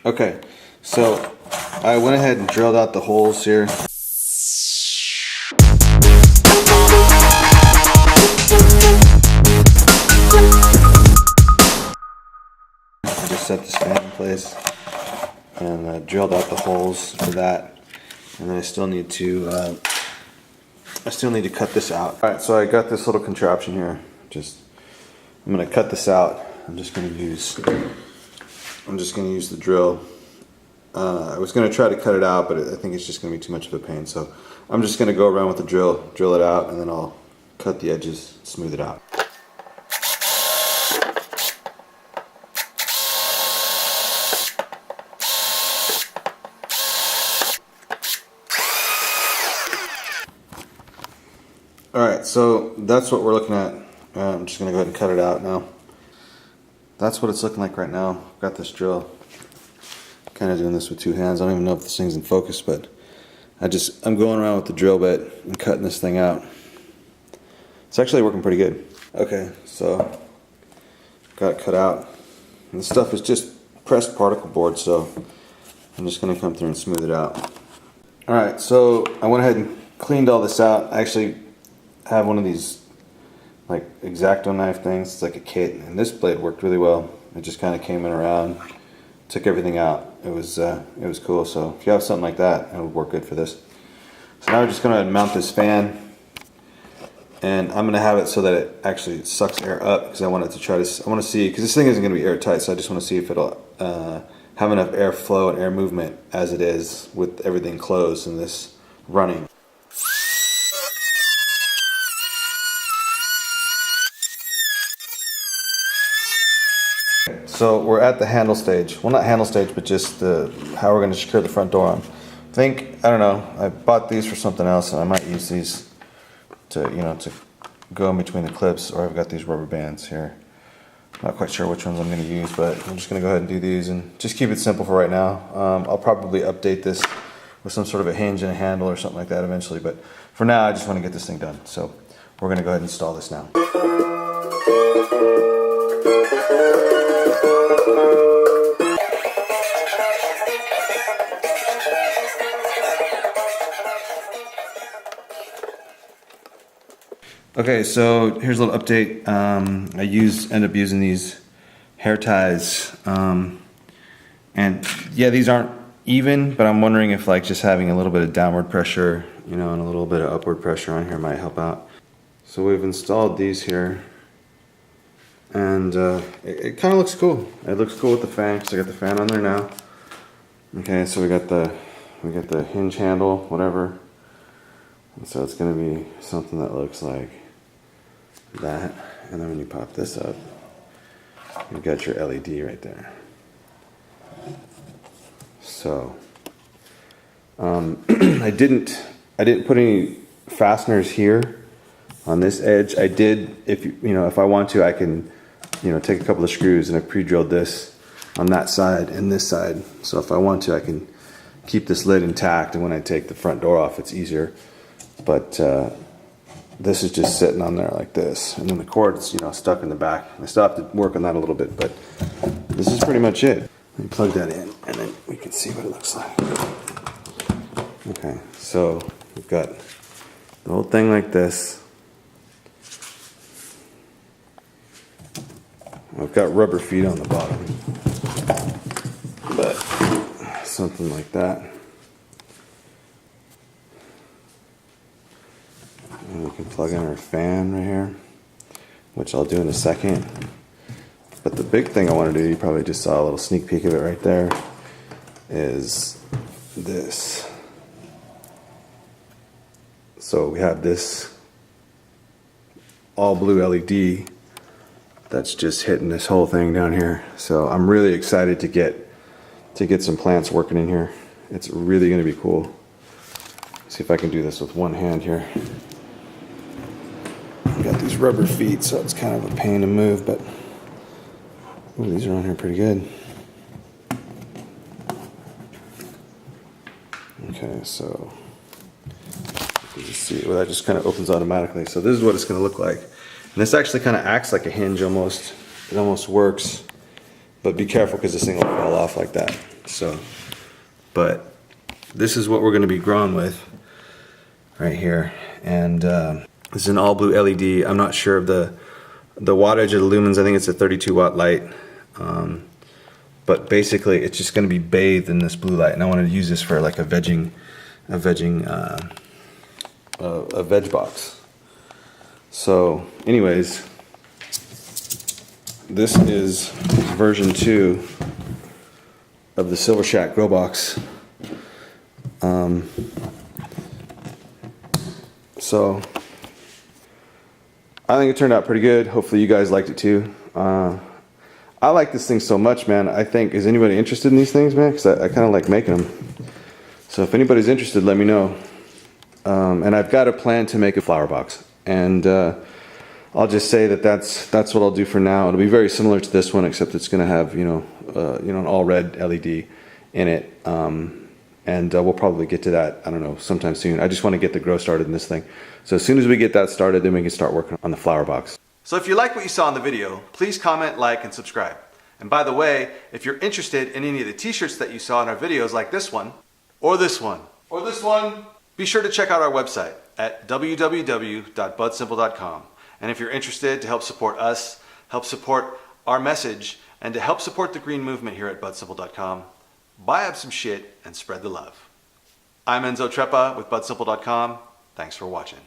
Okay, so I went ahead and drilled out the holes here. I just set this fan in place and drilled out the holes for that, and then I still need to cut this out. All right, so I got this little contraption here. I'm gonna cut this out. I'm just gonna use the drill. I was gonna try to cut it out, but I think it's just gonna be too much of a pain. So I'm just gonna go around with the drill it out, and then I'll cut the edges, smooth it out. Alright, so that's what we're looking at. I'm just going to go ahead and cut it out now. That's what it's looking like right now. I've got this drill. Kind of doing this with two hands. I don't even know if this thing's in focus, but I'm going around with the drill bit and cutting this thing out. It's actually working pretty good. Okay, so got it cut out. And this stuff is just pressed particle board, so I'm just going to come through and smooth it out. Alright, so I went ahead and cleaned all this out. I actually have one of these like X-Acto knife things. It's like a kit, and this blade worked really well. It just kind of came in around, took everything out. It was cool. So if you have something like that, it would work good for this. So now we're just going to mount this fan, and I'm going to have it so that it actually sucks air up, because I want to see, because this thing isn't going to be airtight, so I just want to see if it'll have enough airflow and air movement as it is with everything closed and this running. So we're at the handle stage. Well, not handle stage, but just how we're going to secure the front door on. I don't know, I bought these for something else, and I might use these to go in between the clips, or I've got these rubber bands here. Not quite sure which ones I'm going to use, but I'm just going to go ahead and do these and just keep it simple for right now. I'll probably update this with some sort of a hinge and a handle or something like that eventually, but for now I just want to get this thing done. So we're going to go ahead and install this now. Okay, so here's a little update. I end up using these hair ties, and yeah, these aren't even, but I'm wondering if like just having a little bit of downward pressure, and a little bit of upward pressure on here might help out. So we've installed these here, and it kind of looks cool. It looks cool with the fan, because I got the fan on there now. Okay, so we got the hinge handle, whatever. And so it's going to be something that looks like that, and then when you pop this up, you've got your LED right there. So I didn't put any fasteners here on this edge. I did, if I want to, I can take a couple of screws, and I pre-drilled this on that side and this side, so if I want to, I can keep this lid intact, and when I take the front door off, it's easier. But this is just sitting on there like this, and then the cord's stuck in the back. I still have to work on that a little bit, but this is pretty much it. Let me plug that in, and then we can see what it looks like. Okay, so we've got the whole thing like this. I've got rubber feet on the bottom, but something like that. And we can plug in our fan right here, which I'll do in a second. But the big thing I want to do, you probably just saw a little sneak peek of it right there, is this. So we have this all blue LED that's just hitting this whole thing down here. So I'm really excited to get some plants working in here. It's really going to be cool. See if I can do this with one hand here. Got these rubber feet, so it's kind of a pain to move, but ooh, these are on here pretty good. Okay, so you can see, well, that just kind of opens automatically. So this is what it's going to look like, and this actually kind of acts like a hinge almost. It almost works But be careful because this thing will fall off like that. So, but this is what we're going to be growing with right here. And this is an all blue LED. I'm not sure of the wattage of the lumens. I think it's a 32 watt light. But basically it's just going to be bathed in this blue light. And I wanted to use this for like a veg box. So anyways, this is version 2 of the Silver Shack grow box. So I think it turned out pretty good. Hopefully you guys liked it too. I like this thing so much, man. I think, is anybody interested in these things, man? Because I kind of like making them. So if anybody's interested, let me know. And I've got a plan to make a flower box. And I'll just say that that's what I'll do for now. It'll be very similar to this one, except it's going to have an all red LED in it. And we'll probably get to that, I don't know, sometime soon. I just want to get the grow started in this thing. So as soon as we get that started, then we can start working on the flower box. So if you like what you saw in the video, please comment, like, and subscribe. And by the way, if you're interested in any of the t-shirts that you saw in our videos, like this one, or this one, or this one, be sure to check out our website at www.budsimple.com. And if you're interested to help support us, help support our message, and to help support the green movement here at budsimple.com, buy up some shit and spread the love. I'm Enzo Treppa with budsimple.com. Thanks for watching.